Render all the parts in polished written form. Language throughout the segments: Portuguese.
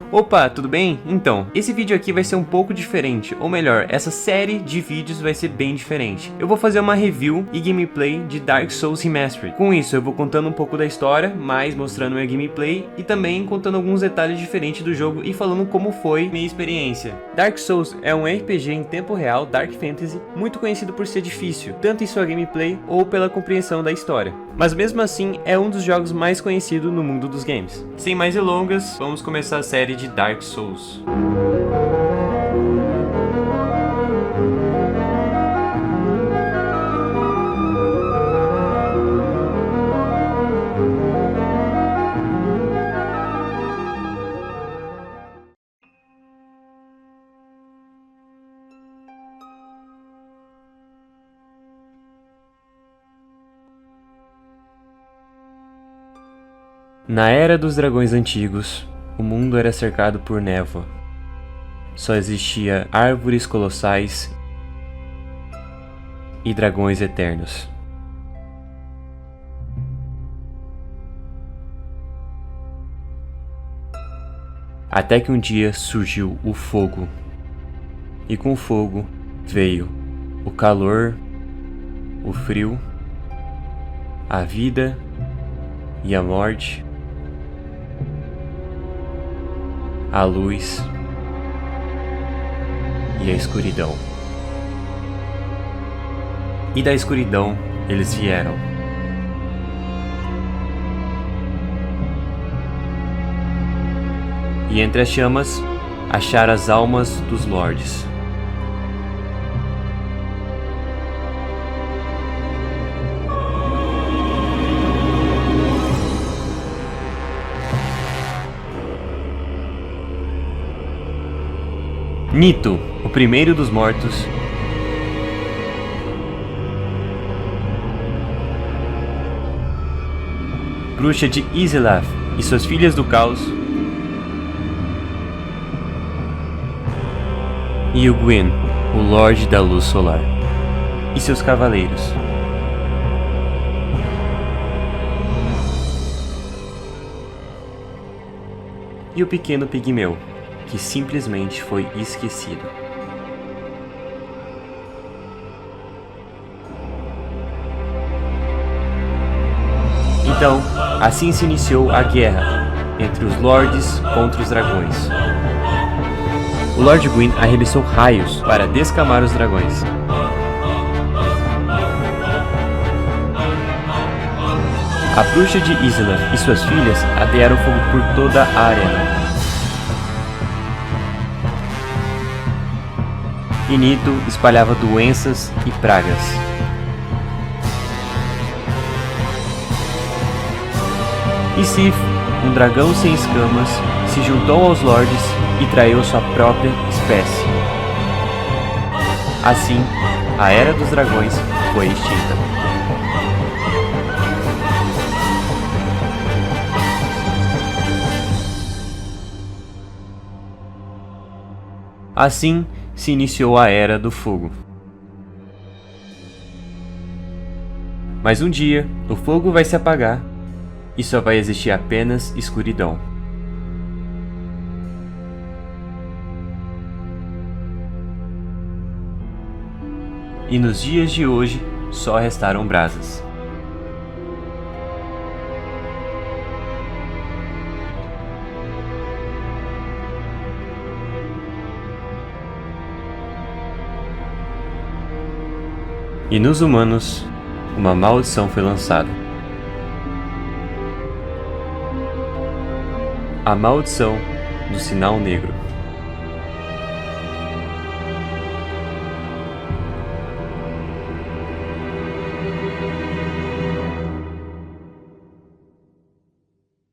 Opa, tudo bem? Então, esse vídeo aqui vai ser um pouco diferente, ou melhor, essa série de vídeos vai ser bem diferente. Eu vou fazer uma review e gameplay de Dark Souls Remastered. Com isso, eu vou contando um pouco da história, mais mostrando minha gameplay e também contando alguns detalhes diferentes do jogo e falando como foi minha experiência. Dark Souls é um RPG em tempo real, Dark Fantasy, muito conhecido por ser difícil, tanto em sua gameplay ou pela compreensão da história. Mas mesmo assim, é um dos jogos mais conhecidos no mundo dos games. Sem mais delongas, vamos começar a série de Dark Souls. Na Era dos Dragões Antigos, o mundo era cercado por névoa. Só existia árvores colossais e dragões eternos. Até que um dia surgiu o fogo. E com o fogo veio o calor, o frio, a vida e a morte, a luz e a escuridão. E da escuridão eles vieram. E entre as chamas acharam as almas dos lordes. Nito, o primeiro dos mortos, bruxa de Izilath e suas filhas do caos, e o Gwyn, o Lorde da Luz Solar, e seus cavaleiros. E o pequeno pigmeu, que simplesmente foi esquecido. Então, assim se iniciou a guerra entre os Lordes contra os dragões. O Lord Gwyn arremessou raios para descamar os dragões. A bruxa de Izilath e suas filhas atearam fogo por toda a arena. E Nito espalhava doenças e pragas. E Sif, um dragão sem escamas, se juntou aos Lordes e traiu sua própria espécie. Assim, a Era dos Dragões foi extinta. Assim, se iniciou a Era do Fogo. Mas um dia, o fogo vai se apagar e só vai existir apenas escuridão. E nos dias de hoje, só restaram brasas. E nos humanos, uma maldição foi lançada. A maldição do Sinal Negro.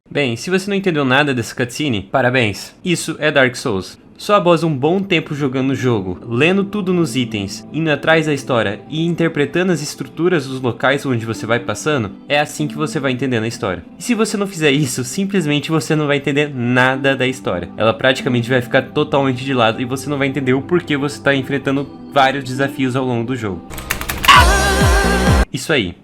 Bem, se você não entendeu nada dessa cutscene, parabéns! Isso é Dark Souls. Só após um bom tempo jogando o jogo, lendo tudo nos itens, indo atrás da história e interpretando as estruturas dos locais onde você vai passando, é assim que você vai entendendo a história. E se você não fizer isso, simplesmente você não vai entender nada da história. Ela praticamente vai ficar totalmente de lado e você não vai entender o porquê você está enfrentando vários desafios ao longo do jogo. Isso aí.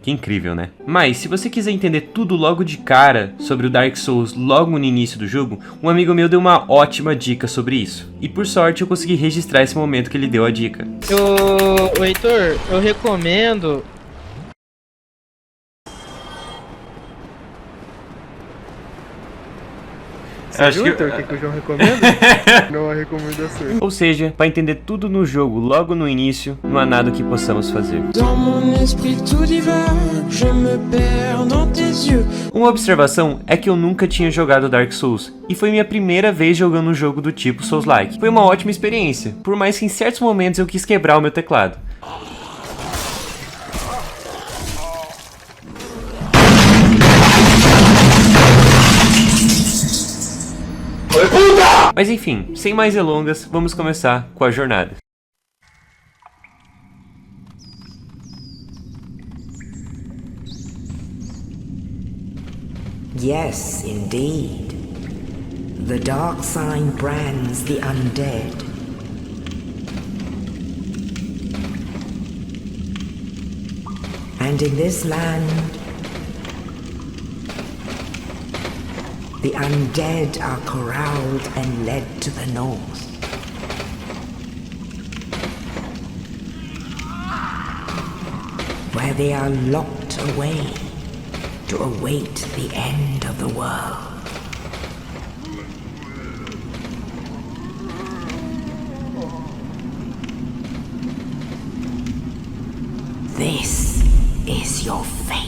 Que incrível, né? Mas, se você quiser entender tudo logo de cara sobre o Dark Souls logo no início do jogo, um amigo meu deu uma ótima dica sobre isso. E por sorte eu consegui registrar esse momento que ele deu a dica. Ô Heitor, eu recomendo... Acho que... o que o João recomenda? Não é recomendação. Ou seja, para entender tudo no jogo logo no início, não há nada que possamos fazer. Uma observação é que eu nunca tinha jogado Dark Souls, e foi minha primeira vez jogando um jogo do tipo Souls-like. Foi uma ótima experiência, por mais que em certos momentos eu quis quebrar o meu teclado. Mas enfim, sem mais delongas, vamos começar com a jornada. Yes, indeed. The dark sign brands the undead. And in this land, the undead are corralled and led to the north. Where they are locked away to await the end of the world. This is your fate.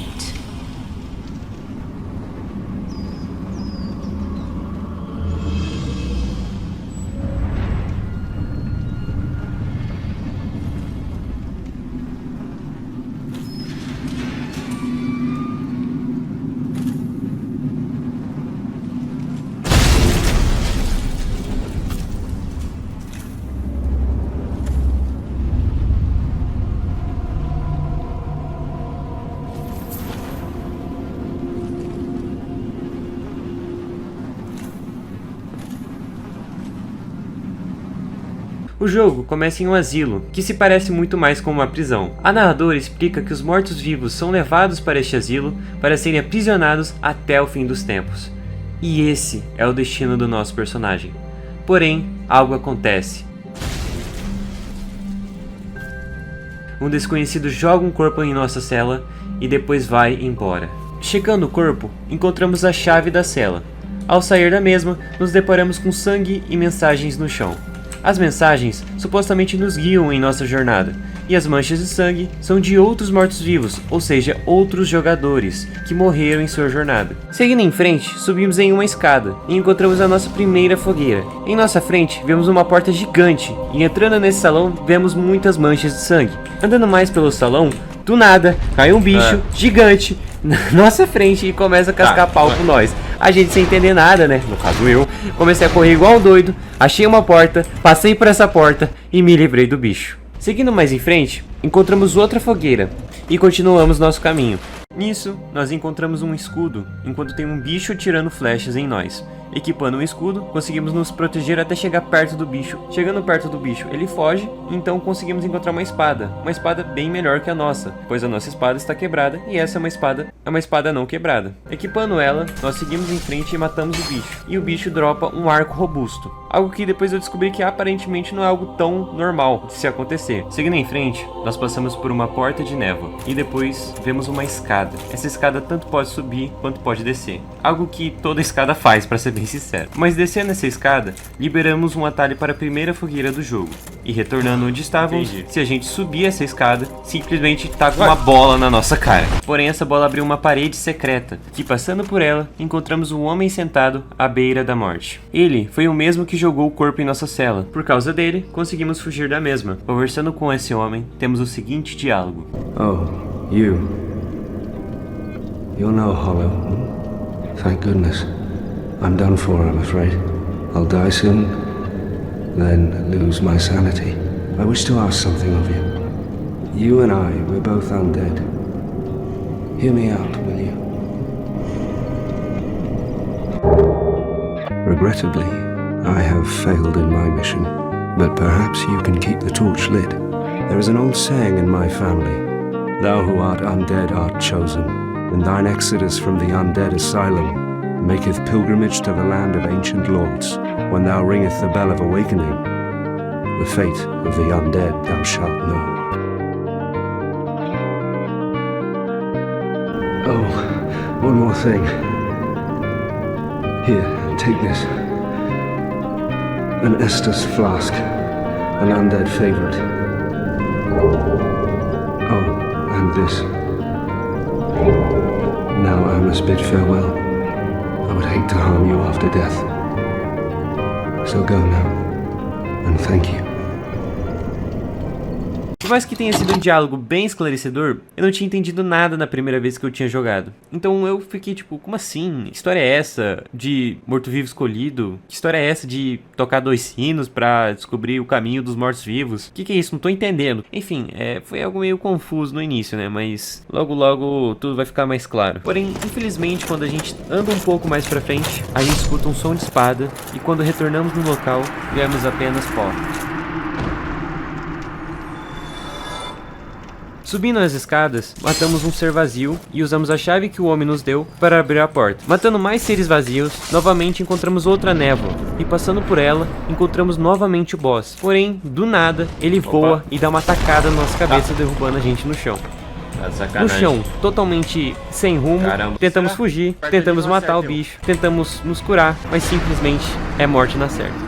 O jogo começa em um asilo, que se parece muito mais com uma prisão. A narradora explica que os mortos-vivos são levados para este asilo para serem aprisionados até o fim dos tempos. E esse é o destino do nosso personagem. Porém, algo acontece. Um desconhecido joga um corpo em nossa cela e depois vai embora. Checando o corpo, encontramos a chave da cela. Ao sair da mesma, nos deparamos com sangue e mensagens no chão. As mensagens supostamente nos guiam em nossa jornada, e as manchas de sangue são de outros mortos-vivos, ou seja, outros jogadores que morreram em sua jornada. Seguindo em frente, subimos em uma escada e encontramos a nossa primeira fogueira. Em nossa frente, vemos uma porta gigante e entrando nesse salão, vemos muitas manchas de sangue. Andando mais pelo salão, do nada, cai um bicho gigante na nossa frente e começa a cascar pau com nós. A gente sem entender nada, né? No caso eu, comecei a correr igual um doido, achei uma porta, passei por essa porta e me livrei do bicho. Seguindo mais em frente, encontramos outra fogueira e continuamos nosso caminho. Nisso, nós encontramos um escudo, enquanto tem um bicho tirando flechas em nós. Equipando um escudo, conseguimos nos proteger até chegar perto do bicho. Chegando perto do bicho, ele foge, então conseguimos encontrar uma espada bem melhor que a nossa, pois a nossa espada está quebrada e essa é uma espada não quebrada. Equipando ela, nós seguimos em frente e matamos o bicho. E o bicho dropa um arco robusto, algo que depois eu descobri que aparentemente não é algo tão normal de se acontecer. Seguindo em frente, nós passamos por uma porta de névoa e depois vemos uma escada. Essa escada tanto pode subir quanto pode descer, algo que toda escada faz, para ser bem sincero. Mas descendo essa escada, liberamos um atalho para a primeira fogueira do jogo. E retornando onde estávamos, se a gente subir essa escada, simplesmente taca uma bola na nossa cara. Porém, essa bola abriu uma parede secreta, que passando por ela, encontramos um homem sentado à beira da morte. Ele foi o mesmo que jogou o corpo em nossa cela. Por causa dele, conseguimos fugir da mesma. Conversando com esse homem, temos o seguinte diálogo. Oh, you. You're no hollow. Thank goodness. I'm done for, I'm afraid. I'll die soon, then lose my sanity. I wish to ask something of you. You and I, we're both undead. Hear me out, will you? Regrettably, I have failed in my mission, but perhaps you can keep the torch lit. There is an old saying in my family. Thou who art undead art chosen, and thine exodus from the undead asylum maketh pilgrimage to the land of ancient lords. When thou ringeth the bell of awakening, the fate of the undead thou shalt know. Oh, one more thing. Here, take this. An Estus flask, an undead favorite. Oh, and this. Now I must bid farewell. I would hate to harm you after death. So go now, and thank you. Por mais que tenha sido um diálogo bem esclarecedor, eu não tinha entendido nada na primeira vez que eu tinha jogado. Então eu fiquei tipo, como assim? Que história é essa de morto-vivo escolhido? Que história é essa de tocar 2 sinos pra descobrir o caminho dos mortos-vivos? Que é isso? Não tô entendendo. Enfim, foi algo meio confuso no início, né? Mas logo logo tudo vai ficar mais claro. Porém, infelizmente, quando a gente anda um pouco mais pra frente, a gente escuta um som de espada e quando retornamos no local, vemos apenas pó. Subindo as escadas, matamos um ser vazio e usamos a chave que o homem nos deu para abrir a porta. Matando mais seres vazios, novamente encontramos outra névoa e passando por ela, encontramos novamente o boss. Porém, do nada, ele voa e dá uma tacada na nossa cabeça, derrubando a gente no chão. No chão, totalmente sem rumo, tentamos fugir, tentamos matar o bicho, tentamos nos curar, mas simplesmente é morte na certa.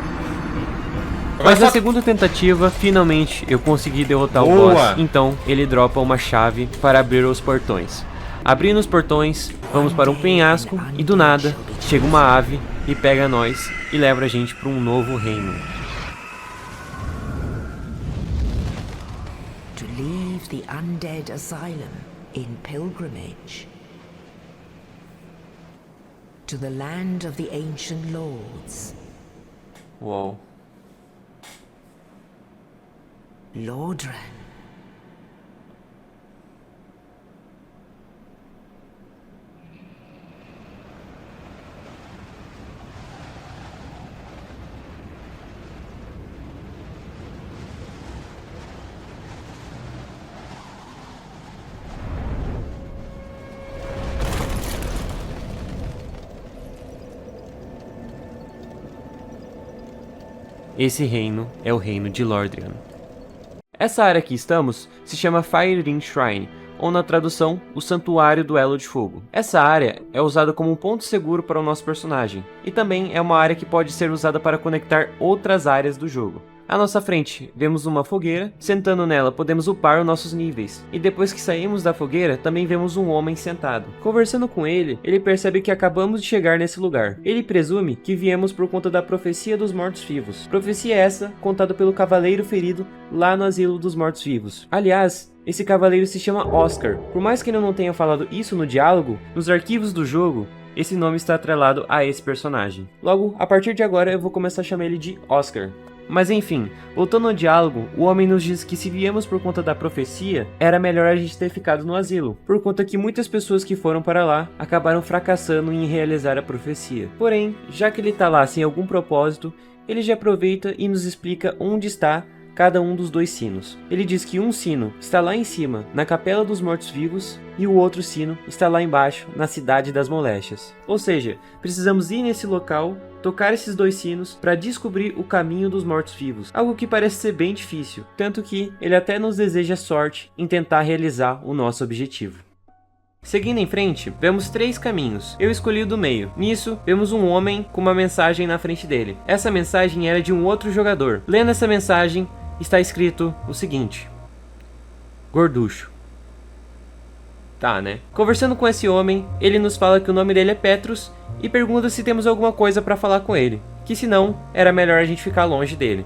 Mas na segunda tentativa, finalmente eu consegui derrotar o boss, então ele dropa uma chave para abrir os portões. Abrindo os portões, vamos para um penhasco e do nada, chega uma ave e pega nós e leva a gente para um novo reino. To leave the undead asylum in pilgrimage to the land of the ancient lords. Uou. Lordran. Esse reino é o reino de Lordran. Essa área que estamos se chama Fire Ring Shrine, ou na tradução, o Santuário do Elo de Fogo. Essa área é usada como um ponto seguro para o nosso personagem, e também é uma área que pode ser usada para conectar outras áreas do jogo. À nossa frente, vemos uma fogueira, sentando nela podemos upar os nossos níveis, e depois que saímos da fogueira, também vemos um homem sentado. Conversando com ele, ele percebe que acabamos de chegar nesse lugar. Ele presume que viemos por conta da profecia dos mortos-vivos. Profecia essa, contada pelo cavaleiro ferido lá no asilo dos mortos-vivos. Aliás, esse cavaleiro se chama Oscar. Por mais que ele não tenha falado isso no diálogo, nos arquivos do jogo, esse nome está atrelado a esse personagem. Logo, a partir de agora eu vou começar a chamar ele de Oscar. Mas enfim, voltando ao diálogo, o homem nos diz que se viemos por conta da profecia, era melhor a gente ter ficado no asilo, por conta que muitas pessoas que foram para lá acabaram fracassando em realizar a profecia. Porém, já que ele está lá sem algum propósito, ele já aproveita e nos explica onde está cada um dos 2 sinos. Ele diz que um sino está lá em cima, na Capela dos Mortos-Vivos, e o outro sino está lá embaixo, na Cidade das Moléstias. Ou seja, precisamos ir nesse local, tocar esses 2 sinos para descobrir o caminho dos mortos-vivos, algo que parece ser bem difícil, tanto que ele até nos deseja sorte em tentar realizar o nosso objetivo. Seguindo em frente, vemos 3 caminhos. Eu escolhi o do meio. Nisso, vemos um homem com uma mensagem na frente dele. Essa mensagem era de um outro jogador. Lendo essa mensagem, está escrito o seguinte: Gorducho. Tá, né? Conversando com esse homem, ele nos fala que o nome dele é Petrus e pergunta se temos alguma coisa pra falar com ele, que se não, era melhor a gente ficar longe dele.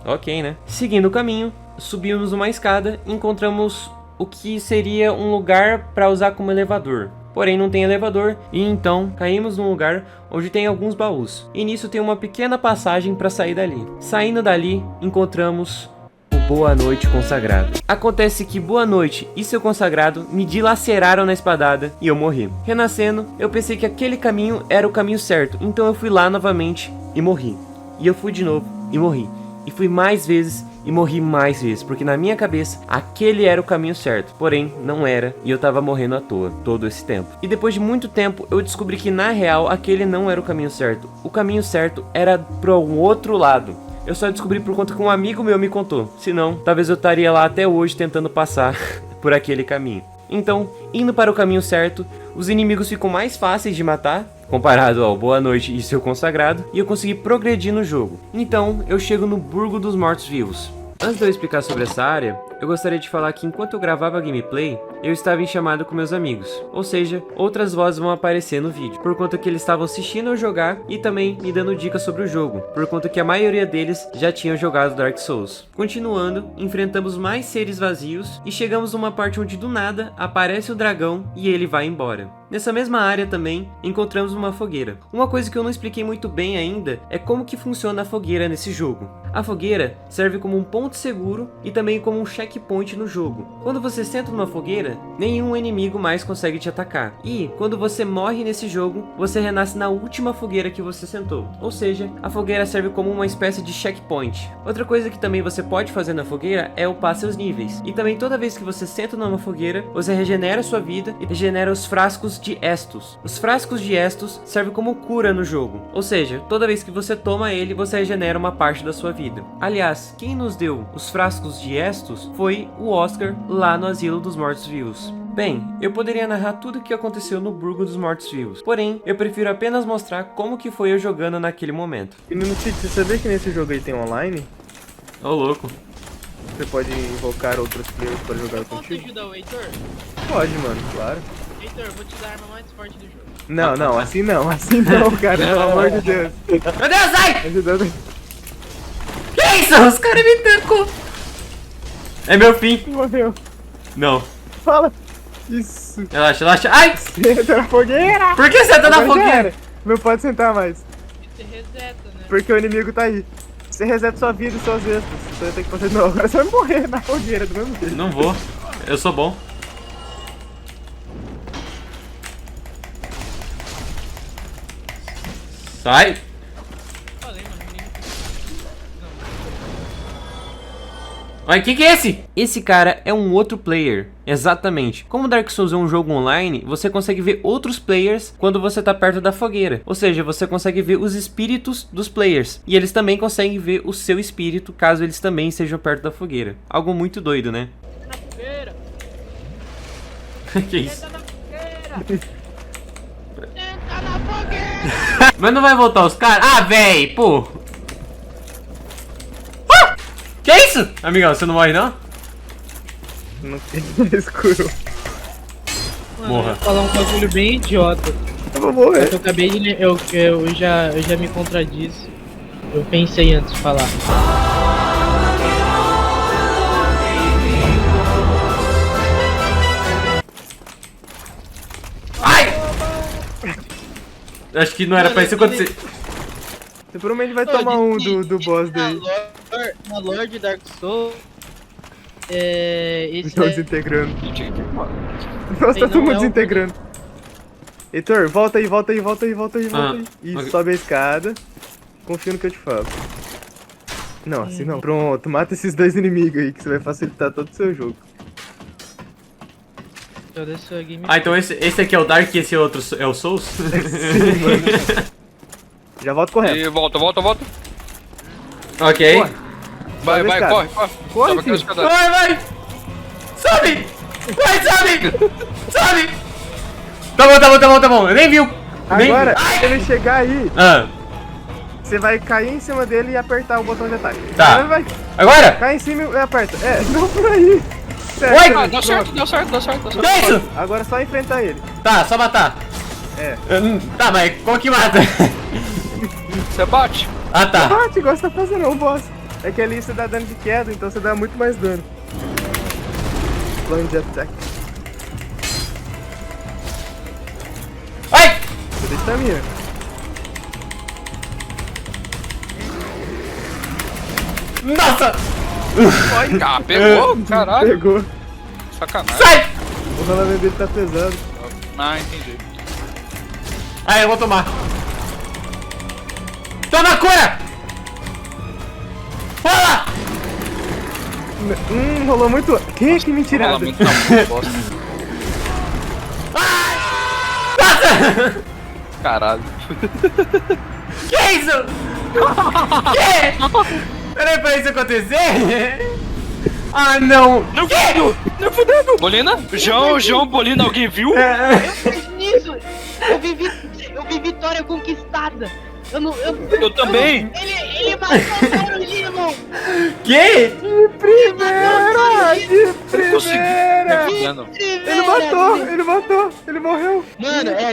Ok, né? Seguindo o caminho, subimos uma escada e encontramos o que seria um lugar para usar como elevador. Porém não tem elevador e então caímos num lugar onde tem alguns baús. E nisso tem uma pequena passagem para sair dali. Saindo dali, encontramos o Boa Noite Consagrado. Acontece que Boa Noite e seu consagrado me dilaceraram na espadada e eu morri. Renascendo, eu pensei que aquele caminho era o caminho certo, então eu fui lá novamente e morri. E eu fui de novo e morri. E fui mais vezes e morri mais vezes, porque na minha cabeça aquele era o caminho certo, porém não era, e eu tava morrendo à toa todo esse tempo. E depois de muito tempo eu descobri que na real aquele não era o caminho certo. O caminho certo era pro outro lado. Eu só descobri por conta que um amigo meu me contou. Senão, talvez eu estaria lá até hoje tentando passar por aquele caminho. Então, indo para o caminho certo, os inimigos ficam mais fáceis de matar, comparado ao Boa Noite e seu consagrado, e eu consegui progredir no jogo. Então, eu chego no Burgo dos Mortos-Vivos. Antes de eu explicar sobre essa área, eu gostaria de falar que enquanto eu gravava a gameplay, eu estava em chamada com meus amigos. Ou seja, outras vozes vão aparecer no vídeo, por conta que eles estavam assistindo eu jogar e também me dando dicas sobre o jogo, por conta que a maioria deles já tinham jogado Dark Souls. Continuando, enfrentamos mais seres vazios e chegamos numa parte onde do nada aparece o dragão e ele vai embora. Nessa mesma área também, encontramos uma fogueira. Uma coisa que eu não expliquei muito bem ainda é como que funciona a fogueira nesse jogo. A fogueira serve como um ponto seguro e também como um checkpoint no jogo. Quando você senta numa fogueira, nenhum inimigo mais consegue te atacar. E quando você morre nesse jogo, você renasce na última fogueira que você sentou. Ou seja, a fogueira serve como uma espécie de checkpoint. Outra coisa que também você pode fazer na fogueira é upar seus níveis. E também toda vez que você senta numa fogueira, você regenera sua vida e regenera os frascos de Estus. Os frascos de Estus servem como cura no jogo. Ou seja, toda vez que você toma ele, você regenera uma parte da sua vida. Aliás, quem nos deu os frascos de Estus foi o Oscar lá no Asilo dos Mortos-Vivos. Bem, eu poderia narrar tudo o que aconteceu no Burgo dos Mortos-Vivos, porém, eu prefiro apenas mostrar como que foi eu jogando naquele momento. E no Cid, você sabia que nesse jogo aí tem online? Ô, louco. Você pode invocar outros players para jogar Posso contigo? ajudar o Heitor? Pode, mano, claro. Heitor, eu vou te dar a arma mais forte do jogo. Não, não, assim não, cara, pelo amor de Deus. Meu Deus, ai! Ajudando. Que isso? Os caras me tancou. É meu fim. Morreu. Não. Fala. Isso. Relaxa, relaxa. Ai! Senta na fogueira. Por que você tá na Agora já fogueira? era. Não pode sentar mais. E você reseta, né? Porque o inimigo tá aí. Você reseta sua vida e suas extras. Você vai ter que fazer. Não, agora você vai morrer na fogueira do mesmo jeito. Não vou. Eu sou bom. Sai! Falei, mano, o menino. Olha, que é esse? Esse cara é um outro player. Exatamente. Como Dark Souls é um jogo online, você consegue ver outros players quando você tá perto da fogueira. Ou seja, você consegue ver os espíritos dos players. E eles também conseguem ver o seu espírito, caso eles também estejam perto da fogueira. Algo muito doido, né? Na fogueira! Que isso? Senta na fogueira! Senta na fogueira! Mas não vai voltar os caras? Ah, véi, pô! Ah! Que isso? Amigão, você não morre não? Não tem escuro. Mano, Morra. eu vou falar um bagulho bem idiota. Eu vou morrer. Eu acabei de. Eu já me contradisse. Eu pensei antes de falar. Ai! Acho que não era pra isso acontecer. Você provavelmente vai tomar um do boss daí. Na lore de Dark Souls. Esse Estão é... desintegrando. Nossa, Tem tá todo não mundo é o- desintegrando. Heitor, volta aí, volta aí, volta aí, volta aí, volta aí. Isso, ok. sobe a escada. Confia no que eu te falo. Não, assim não. Pronto, mata esses dois inimigos aí, que você vai facilitar todo o seu jogo. Toda essa game. Ah, então esse aqui é o Dark e esse outro é o Souls? Sim, mano. Já volta correndo. E volta. Ok. Corre. Vai, Sobe a vai, escada. corre. Corre, Sobe aquela filho. escada. Vai! Sobe! Vai, sobe! Sobe! Tá bom. Eu nem viu. Nem... Agora, se ele chegar aí, Ah, você vai cair em cima dele e apertar o botão de ataque. Tá. Agora vai. agora? Cai em cima e aperta. É, não por aí. Certo, Oi! Ah, pronto. deu certo. Que é isso? Agora é só enfrentar ele. Tá, só matar. É. Tá, mas como que mata? Você bate. Ah, tá. Bate, igual você tá fazendo, é um boss. É que ali você dá dano de queda, então você dá muito mais dano. Plano de ataque. Ai! Você tem estamina. Nossa! Ah, pegou, caralho. Pegou. Sacanagem. Sai! O rolamento dele tá pesado. Ah, entendi. Aí, eu vou tomar. Toma a cura! Fala! Rolou muito. Que mentirada. Rolamento tá muito bosta. Caralho. Que isso? Que? Peraí pra isso acontecer? Ah, não. Não fudendo! Não fudendo! Bolina? João, Bolina, alguém viu? Nisso! Eu vi vitória conquistada! Eu também! Ele matou o Digimon! Que? De Consegui. primeira! Não. Ele matou, ele morreu. Mano, é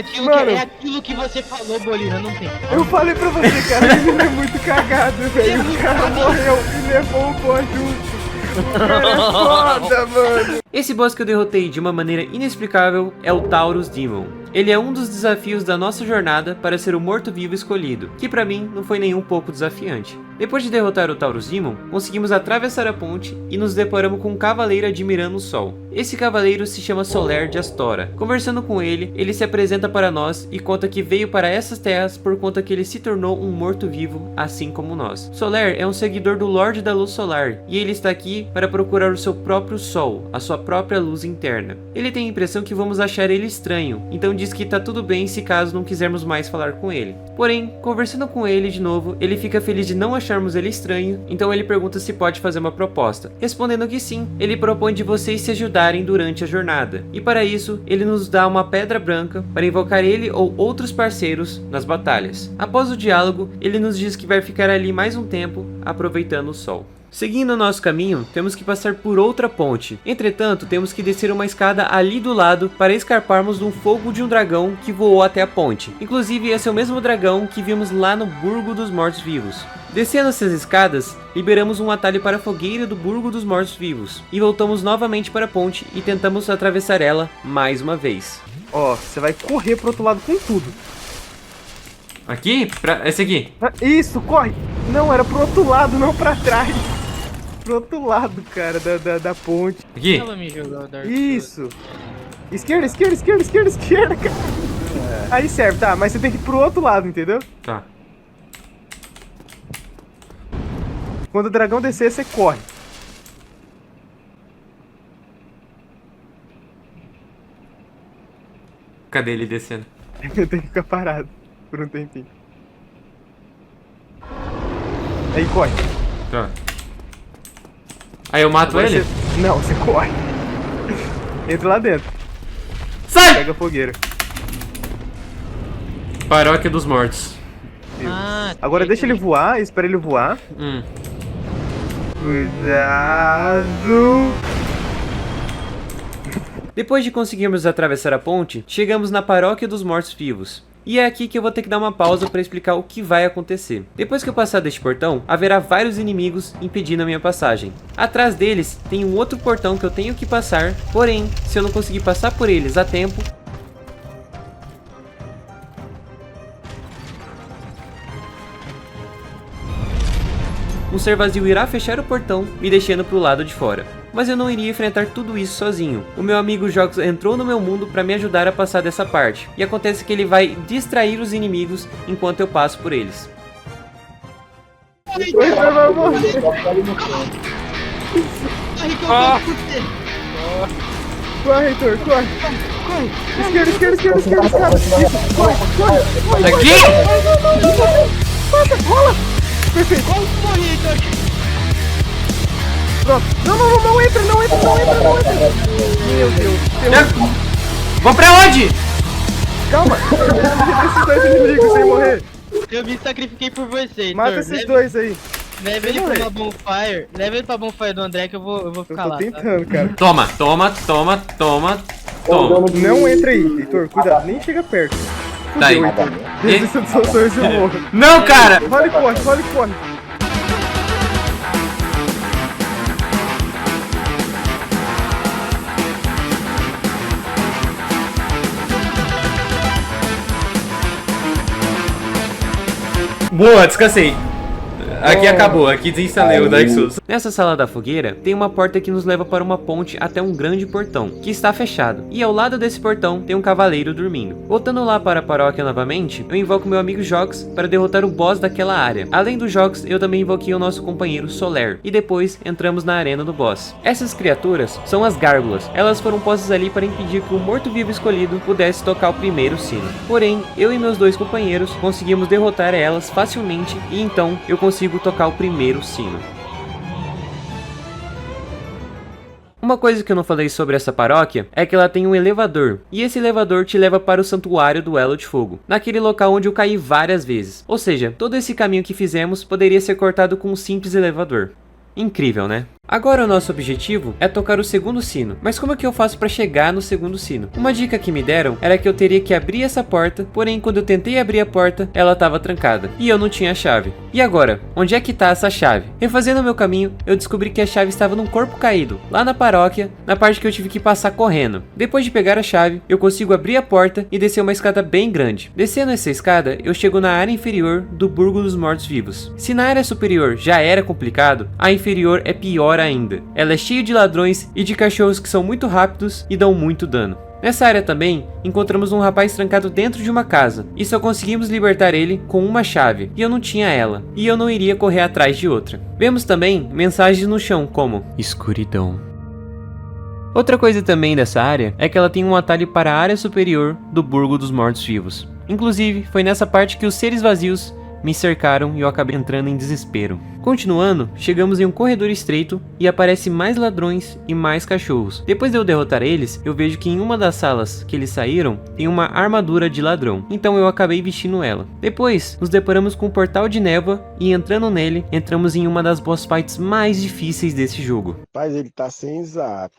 aquilo que você falou, Bolina, não tem. Eu falei pra você, cara, ele é muito cagado, velho. O cara morreu e levou o pó junto. O cara é foda, mano. Esse boss que eu derrotei de uma maneira inexplicável é o Taurus Demon. Ele é um dos desafios da nossa jornada para ser o morto-vivo escolhido, que pra mim não foi nem um pouco desafiante. Depois de derrotar o Taurus Demon, conseguimos atravessar a ponte e nos deparamos com um cavaleiro admirando o sol. Esse cavaleiro se chama Solaire de Astora. Conversando com ele, ele se apresenta para nós e conta que veio para essas terras por conta que ele se tornou um morto-vivo, assim como nós. Solaire é um seguidor do Lorde da Luz Solar, e ele está aqui para procurar o seu próprio sol, a sua própria luz interna. Ele tem a impressão que vamos achar ele estranho, então diz que tá tudo bem se caso não quisermos mais falar com ele. Porém, conversando com ele de novo, ele fica feliz de não acharmos ele estranho, então ele pergunta se pode fazer uma proposta. Respondendo que sim, ele propõe de vocês se ajudarem durante a jornada, e para isso, ele nos dá uma pedra branca para invocar ele ou outros parceiros nas batalhas. Após o diálogo, ele nos diz que vai ficar ali mais um tempo, aproveitando o sol. Seguindo o nosso caminho, temos que passar por outra ponte. Entretanto, temos que descer uma escada ali do lado para escarparmos no fogo de um dragão que voou até a ponte. Inclusive, esse é o mesmo dragão que vimos lá no Burgo dos Mortos-Vivos. Descendo essas escadas, liberamos um atalho para a fogueira do Burgo dos Mortos-Vivos e voltamos novamente para a ponte e tentamos atravessar ela mais uma vez. Ó, você vai correr pro outro lado com tudo. Aqui? Esse aqui. Isso, corre! Não, era pro outro lado, não pra trás. Pro outro lado, cara, da ponte. Aqui? Ela me jogou, Dark. Isso. Esquerda, cara. Aí serve, tá, mas você tem que ir pro outro lado, entendeu? Tá. Quando o dragão descer, você corre. Cadê ele descendo? Eu tenho que ficar parado por um tempinho. Aí corre. Tá. Aí eu mato Agora ele? Não, você corre. Entra lá dentro. Sai! Pega a fogueira. Paróquia dos Mortos. Agora deixa ele voar, espera ele voar. Cuidado. Depois de conseguirmos atravessar a ponte, chegamos na Paróquia dos Mortos-Vivos. E é aqui que eu vou ter que dar uma pausa para explicar o que vai acontecer. Depois que eu passar deste portão, haverá vários inimigos impedindo a minha passagem. Atrás deles tem um outro portão que eu tenho que passar, porém, se eu não conseguir passar por eles a tempo, um ser vazio irá fechar o portão, me deixando pro lado de fora. Mas eu não iria enfrentar tudo isso sozinho. O meu amigo Jox entrou no meu mundo para me ajudar a passar dessa parte. E acontece que ele vai distrair os inimigos enquanto eu passo por eles. Corre, Heitor, corre. Esquerda, escada. Isso, corre. Aqui? Passa, rola. Perfeito. Pronto. Não entra. Meu Deus. Vou pra onde? Calma. Esses dois inimigos sem morrer. Eu me sacrifiquei por você, Mata Heitor. esses dois aí. Leva ele pra uma bonfire. Leva ele pra bonfire do André que eu vou ficar Eu lá. tô tentando, cara. Toma. Não entra aí, Heitor. Cuidado, nem chega perto. Tá aí. Desista dos seus sonhos de morro. Não, cara! Vale e corre. Boa, descansei. Aqui acabou, aqui desinstalei o Dark Souls. Nessa sala da fogueira, tem uma porta que nos leva para uma ponte até um grande portão, que está fechado. E ao lado desse portão tem um cavaleiro dormindo. Voltando lá para a paróquia novamente, eu invoco meu amigo Jox para derrotar o boss daquela área. Além do Jox, eu também invoquei o nosso companheiro Soler. E depois entramos na arena do boss. Essas criaturas são as gárgulas. Elas foram postas ali para impedir que o morto-vivo escolhido pudesse tocar o primeiro sino. Porém, eu e meus dois companheiros conseguimos derrotar elas facilmente e então eu consigo tocar o primeiro sino. Uma coisa que eu não falei sobre essa paróquia é que ela tem um elevador, e esse elevador te leva para o santuário do Elo de Fogo, naquele local onde eu caí várias vezes. Ou seja, todo esse caminho que fizemos poderia ser cortado com um simples elevador. Incrível, né? Agora o nosso objetivo é tocar o segundo sino, mas como é que eu faço para chegar no segundo sino? Uma dica que me deram era que eu teria que abrir essa porta, porém quando eu tentei abrir a porta, ela estava trancada, e eu não tinha a chave. E agora, onde é que está essa chave? Refazendo o meu caminho, eu descobri que a chave estava num corpo caído, lá na paróquia, na parte que eu tive que passar correndo. Depois de pegar a chave, eu consigo abrir a porta e descer uma escada bem grande. Descendo essa escada, eu chego na área inferior do Burgo dos Mortos-Vivos. Se na área superior já era complicado, a inferior é pior ainda. Ela é cheia de ladrões e de cachorros que são muito rápidos e dão muito dano. Nessa área também, encontramos um rapaz trancado dentro de uma casa, e só conseguimos libertar ele com uma chave, e eu não tinha ela, e eu não iria correr atrás de outra. Vemos também mensagens no chão como escuridão. Outra coisa também dessa área é que ela tem um atalho para a área superior do Burgo dos Mortos-Vivos. Inclusive, foi nessa parte que os seres vazios me cercaram e eu acabei entrando em desespero. Continuando, chegamos em um corredor estreito e aparecem mais ladrões e mais cachorros. Depois de eu derrotar eles, eu vejo que em uma das salas que eles saíram tem uma armadura de ladrão, então eu acabei vestindo ela. Depois, nos deparamos com um portal de névoa e entrando nele, entramos em uma das boss fights mais difíceis desse jogo. Rapaz, ele tá sem zap.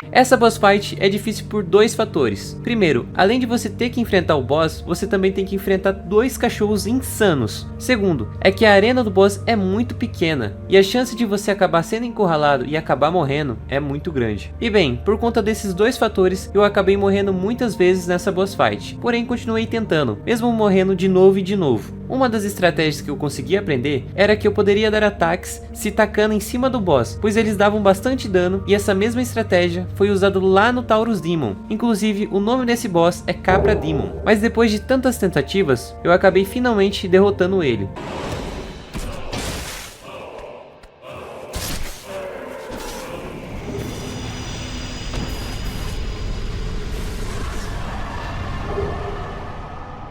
Essa boss fight é difícil por dois fatores. Primeiro, além de você ter que enfrentar o boss, você também tem que enfrentar dois cachorros insanos. Segundo, é que a arena do boss é muito pequena e a chance de você acabar sendo encurralado e acabar morrendo é muito grande. E bem, por conta desses dois fatores, eu acabei morrendo muitas vezes nessa boss fight. Porém, continuei tentando, mesmo morrendo de novo e de novo. Uma das estratégias que eu consegui aprender era que eu poderia dar ataques se tacando em cima do boss, pois eles davam bastante dano e essa mesma estratégia foi usada lá no Taurus Demon. Inclusive, o nome desse boss é Capra Demon. Mas depois de tantas tentativas, eu acabei finalmente derrotando ele.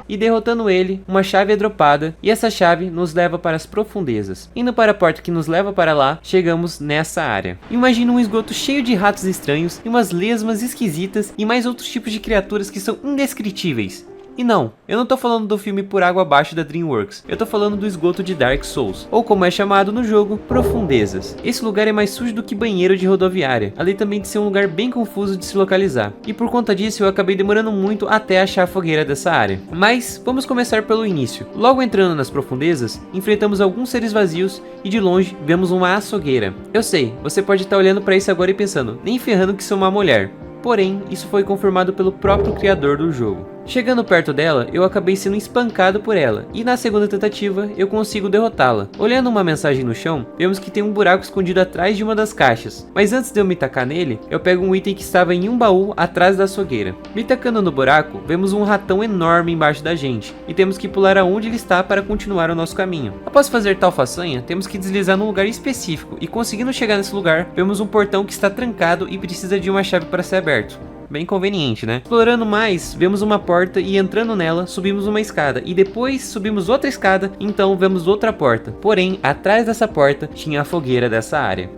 E derrotando ele, uma chave é dropada e essa chave nos leva para as profundezas. Indo para a porta que nos leva para lá, chegamos nessa área. Imagina um esgoto cheio de ratos estranhos e umas lesmas esquisitas e mais outros tipos de criaturas que são indescritíveis. E não, eu não tô falando do filme Por Água Abaixo da DreamWorks, eu tô falando do esgoto de Dark Souls, ou como é chamado no jogo, Profundezas. Esse lugar é mais sujo do que banheiro de rodoviária, além também de ser um lugar bem confuso de se localizar. E por conta disso eu acabei demorando muito até achar a fogueira dessa área. Mas, vamos começar pelo início. Logo entrando nas profundezas, enfrentamos alguns seres vazios e de longe vemos uma açougueira. Eu sei, você pode estar olhando pra isso agora e pensando, nem ferrando que sou uma mulher. Porém, isso foi confirmado pelo próprio criador do jogo. Chegando perto dela, eu acabei sendo espancado por ela, e na segunda tentativa, eu consigo derrotá-la. Olhando uma mensagem no chão, vemos que tem um buraco escondido atrás de uma das caixas, mas antes de eu me tacar nele, eu pego um item que estava em um baú atrás da açougueira. Me tacando no buraco, vemos um ratão enorme embaixo da gente, e temos que pular aonde ele está para continuar o nosso caminho. Após fazer tal façanha, temos que deslizar num lugar específico, e conseguindo chegar nesse lugar, vemos um portão que está trancado e precisa de uma chave para ser aberto. Bem conveniente, né? Explorando mais, vemos uma porta e entrando nela, subimos uma escada. E depois subimos outra escada, então vemos outra porta. Porém, atrás dessa porta tinha a fogueira dessa área.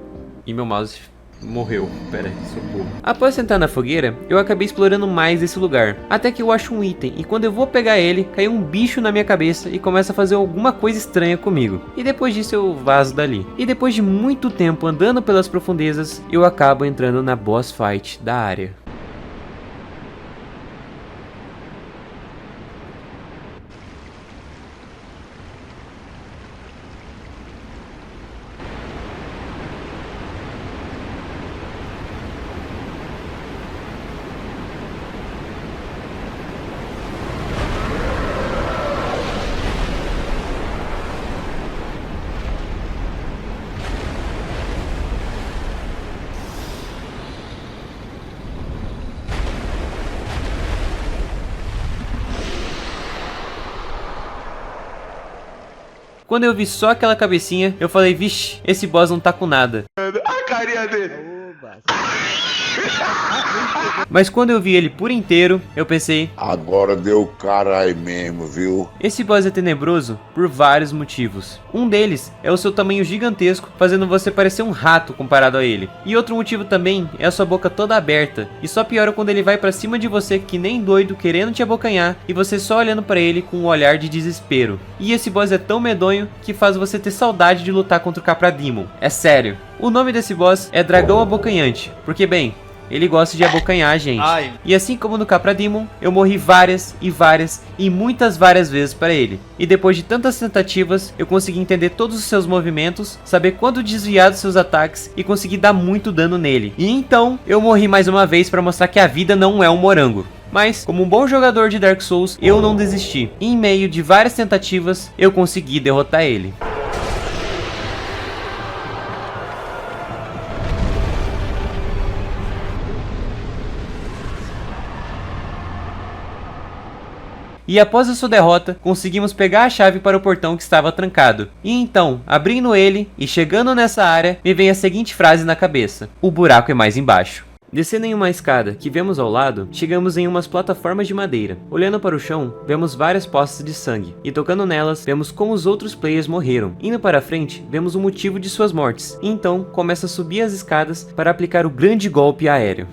E meu mouse morreu. Pera aí, socorro. Após sentar na fogueira, eu acabei explorando mais esse lugar. Até que eu acho um item, e quando eu vou pegar ele, cai um bicho na minha cabeça e começa a fazer alguma coisa estranha comigo. E depois disso eu vazo dali. E depois de muito tempo andando pelas profundezas, eu acabo entrando na boss fight da área. Quando eu vi só aquela cabecinha, eu falei, vixe, esse boss não tá com nada. A carinha dele. Mas quando eu vi ele por inteiro, eu pensei, Agora deu cara aí mesmo, viu? esse boss é tenebroso por vários motivos. Um deles é o seu tamanho gigantesco, fazendo você parecer um rato comparado a ele. E outro motivo também é a sua boca toda aberta, e só piora quando ele vai pra cima de você que nem doido querendo te abocanhar, e você só olhando pra ele com um olhar de desespero. E esse boss é tão medonho que faz você ter saudade de lutar contra o Capra Demon. É sério. O nome desse boss é Dragão Abocanhante, porque bem, ele gosta de abocanhar a gente. Ai. E assim como no Capra Demon, eu morri várias e muitas várias vezes para ele. E depois de tantas tentativas, eu consegui entender todos os seus movimentos, saber quando desviar dos seus ataques e conseguir dar muito dano nele. E então, eu morri mais uma vez para mostrar que a vida não é um morango. Mas, como um bom jogador de Dark Souls, eu não desisti. E em meio de várias tentativas, eu consegui derrotar ele. E após a sua derrota, conseguimos pegar a chave para o portão que estava trancado. E então, abrindo ele e chegando nessa área, me vem a seguinte frase na cabeça: o buraco é mais embaixo. Descendo em uma escada que vemos ao lado, chegamos em umas plataformas de madeira. Olhando para o chão, vemos várias poças de sangue, e tocando nelas, vemos como os outros players morreram. Indo para frente, vemos o motivo de suas mortes, e então começa a subir as escadas para aplicar o grande golpe aéreo.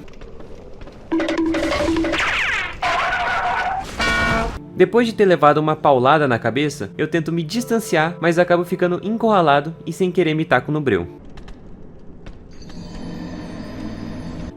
Depois de ter levado uma paulada na cabeça, eu tento me distanciar, mas acabo ficando encurralado e sem querer me taco no breu.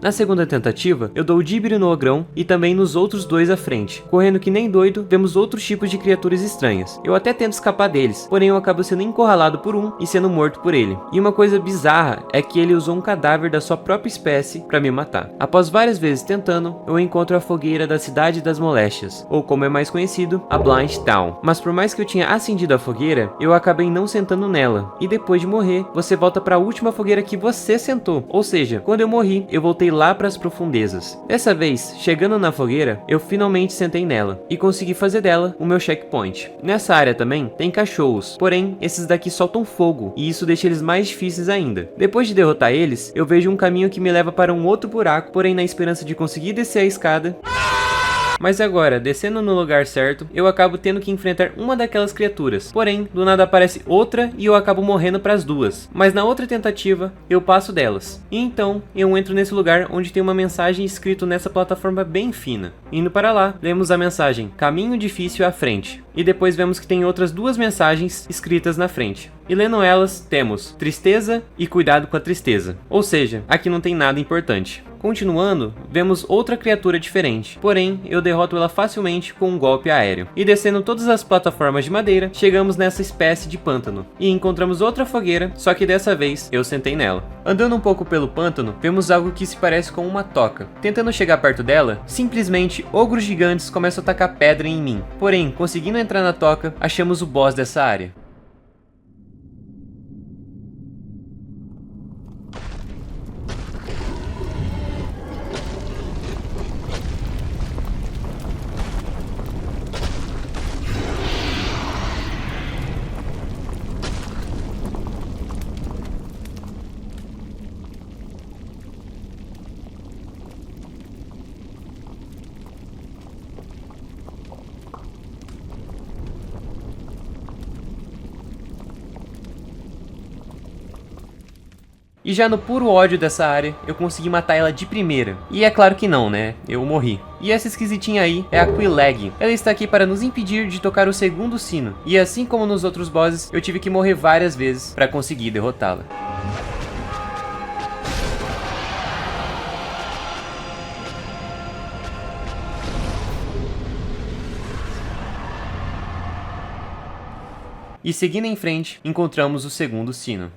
Na segunda tentativa, eu dou o dibrio no ogrão e também nos outros dois à frente. Correndo que nem doido, vemos outros tipos de criaturas estranhas. Eu até tento escapar deles, porém eu acabo sendo encurralado por um e sendo morto por ele. E uma coisa bizarra é que ele usou um cadáver da sua própria espécie para me matar. Após várias vezes tentando, eu encontro a fogueira da Cidade das Moléstias, ou como é mais conhecido, a Blind Town. Mas por mais que eu tinha acendido a fogueira, eu acabei não sentando nela. E depois de morrer, você volta para a última fogueira que você sentou. Ou seja, quando eu morri, eu voltei lá para as profundezas. Dessa vez, chegando na fogueira, eu finalmente sentei nela e consegui fazer dela o meu checkpoint. Nessa área também tem cachorros, porém esses daqui soltam fogo e isso deixa eles mais difíceis ainda. Depois de derrotar eles, eu vejo um caminho que me leva para um outro buraco, porém na esperança de conseguir descer a escada. Mas agora, descendo no lugar certo, eu acabo tendo que enfrentar uma daquelas criaturas. Porém, do nada aparece outra e eu acabo morrendo para as duas. Mas na outra tentativa, eu passo delas. E então, eu entro nesse lugar onde tem uma mensagem escrita nessa plataforma bem fina. Indo para lá, lemos a mensagem Caminho difícil à frente. E depois vemos que tem outras duas mensagens escritas na frente. E lendo elas, temos tristeza e cuidado com a tristeza. Ou seja, aqui não tem nada importante. Continuando, vemos outra criatura diferente, porém eu derroto ela facilmente com um golpe aéreo. E descendo todas as plataformas de madeira, chegamos nessa espécie de pântano. E encontramos outra fogueira, só que dessa vez eu sentei nela. Andando um pouco pelo pântano, vemos algo que se parece com uma toca. Tentando chegar perto dela, simplesmente ogros gigantes começam a tacar pedra em mim. Porém, conseguindo entrar na toca, achamos o boss dessa área. E já no puro ódio dessa área, eu consegui matar ela de primeira. E é claro que não, né? Eu morri. E essa esquisitinha aí é a Quillag. Ela está aqui para nos impedir de tocar o segundo sino. E assim como nos outros bosses, eu tive que morrer várias vezes para conseguir derrotá-la. E seguindo em frente, encontramos o segundo sino.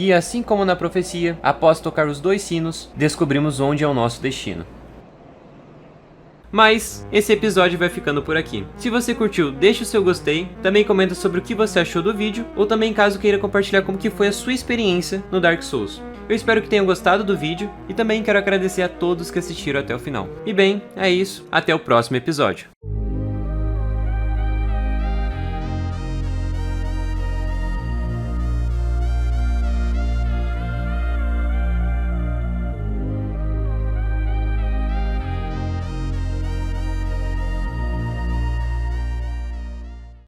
E assim como na profecia, após tocar os 2 sinos, descobrimos onde é o nosso destino. Mas esse episódio vai ficando por aqui. Se você curtiu, deixa o seu gostei, também comenta sobre o que você achou do vídeo, ou também caso queira compartilhar como que foi a sua experiência no Dark Souls. Eu espero que tenham gostado do vídeo, e também quero agradecer a todos que assistiram até o final. E bem, é isso, até o próximo episódio.